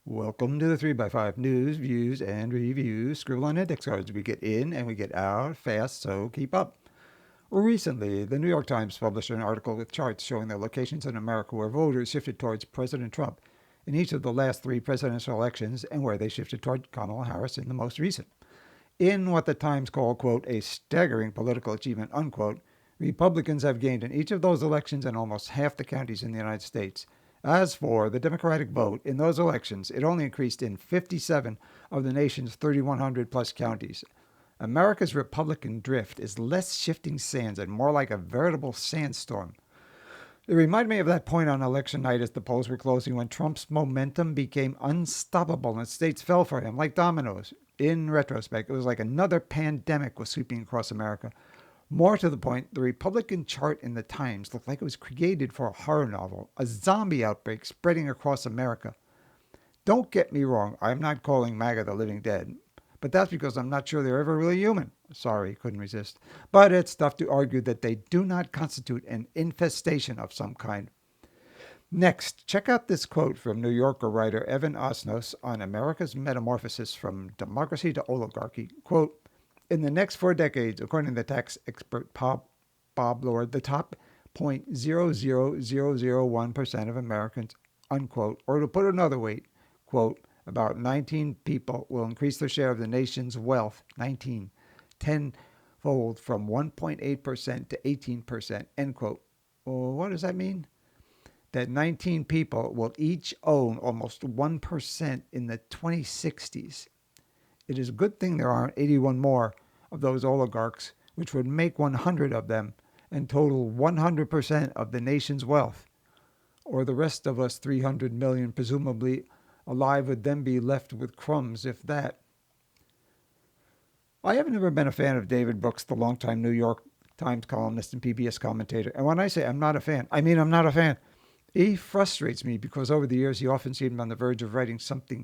Welcome to the 3x5 news, views, and reviews. Scribble on index cards. We get in and we get out fast, so keep up. Recently, the New York Times published an article with charts showing the locations in America where voters shifted towards President Trump in each of the last three presidential elections and where they shifted toward Kamala Harris in the most recent. In what the Times called, quote, a staggering political achievement, unquote, Republicans have gained in each of those elections in almost half the counties in the United States. As for the Democratic vote, in those elections, it only increased in 57 of the nation's 3,100 plus counties. America's Republican drift is less shifting sands and more like a veritable sandstorm. It reminded me of that point on election night as the polls were closing when Trump's momentum became unstoppable and states fell for him like dominoes. In retrospect, it was like another pandemic was sweeping across America. More to the point, the Republican chart in the Times looked like it was created for a horror novel, a zombie outbreak spreading across America. Don't get me wrong, I'm not calling MAGA the living dead, but that's because I'm not sure they're ever really human. Sorry, couldn't resist. But it's tough to argue that they do not constitute an infestation of some kind. Next, check out this quote from New Yorker writer Evan Osnos on America's metamorphosis from democracy to oligarchy. Quote, in the next 4 decades, according to the tax expert Bob Lord, the top 0.00001% of Americans, unquote, or to put another way, quote, about 19 people will increase their share of the nation's wealth, 19, tenfold from 1.8% to 18%, end quote. Well, what does that mean? That 19 people will each own almost 1% in the 2060s. It is a good thing there aren't 81 more of those oligarchs, which would make 100 of them and total 100% of the nation's wealth. Or the rest of us 300 million, presumably alive, would then be left with crumbs, if that. I have never been a fan of David Brooks, the longtime New York Times columnist and PBS commentator. And when I say I'm not a fan, I mean I'm not a fan. He frustrates me because over the years he often seemed on the verge of writing something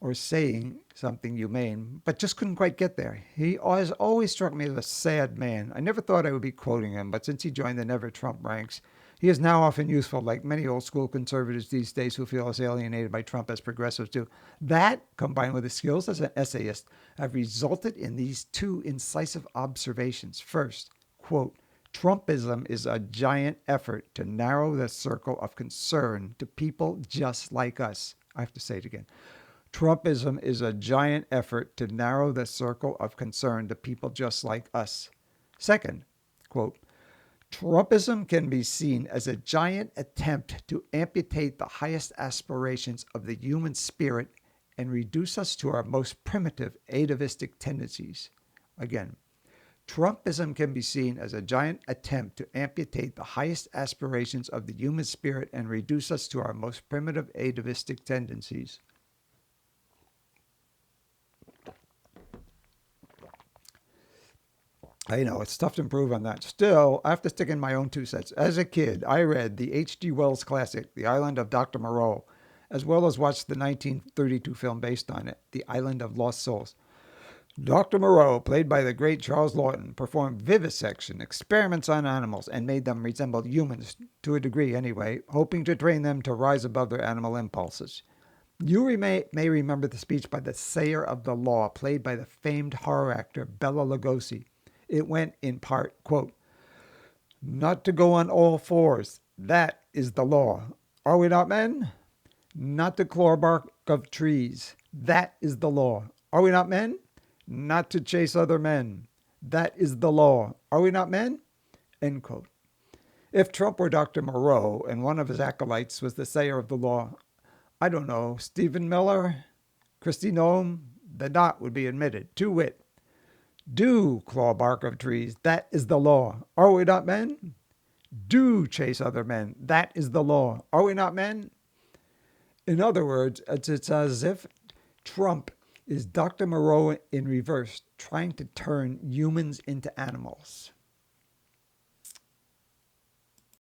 or saying something humane, but just couldn't quite get there. He has always struck me as a sad man. I never thought I would be quoting him, but since he joined the Never Trump ranks, he is now often useful, like many old school conservatives these days who feel as alienated by Trump as progressives do. That, combined with his skills as an essayist, have resulted in these two incisive observations. First, quote, Trumpism is a giant effort to narrow the circle of concern to people just like us. I have to say it again. Trumpism is a giant effort to narrow the circle of concern to people just like us. Second, quote, Trumpism can be seen as a giant attempt to amputate the highest aspirations of the human spirit and reduce us to our most primitive atavistic tendencies. Again, Trumpism can be seen as a giant attempt to amputate the highest aspirations of the human spirit and reduce us to our most primitive atavistic tendencies. I know, it's tough to improve on that. Still, I have to stick in my own 2 cents. As a kid, I read the H.G. Wells classic, The Island of Dr. Moreau, as well as watched the 1932 film based on it, The Island of Lost Souls. Dr. Moreau, played by the great Charles Lawton, performed vivisection, experiments on animals, and made them resemble humans, to a degree anyway, hoping to train them to rise above their animal impulses. You may remember the speech by the Sayer of the Law, played by the famed horror actor Bela Lugosi. It went in part, quote, not to go on all fours, that is the law. Are we not men? Not to claw bark of trees, that is the law. Are we not men? Not to chase other men, that is the law. Are we not men? End quote. If Trump were Dr. Moreau and one of his acolytes was the Sayer of the Law, I don't know, Stephen Miller, Kristi Noem, the dot would be admitted. To wit, do claw bark of trees, that is the law. Are we not men? Do chase other men, that is the law. Are we not men? In other words, it's as if Trump is Dr. Moreau in reverse, trying to turn humans into animals.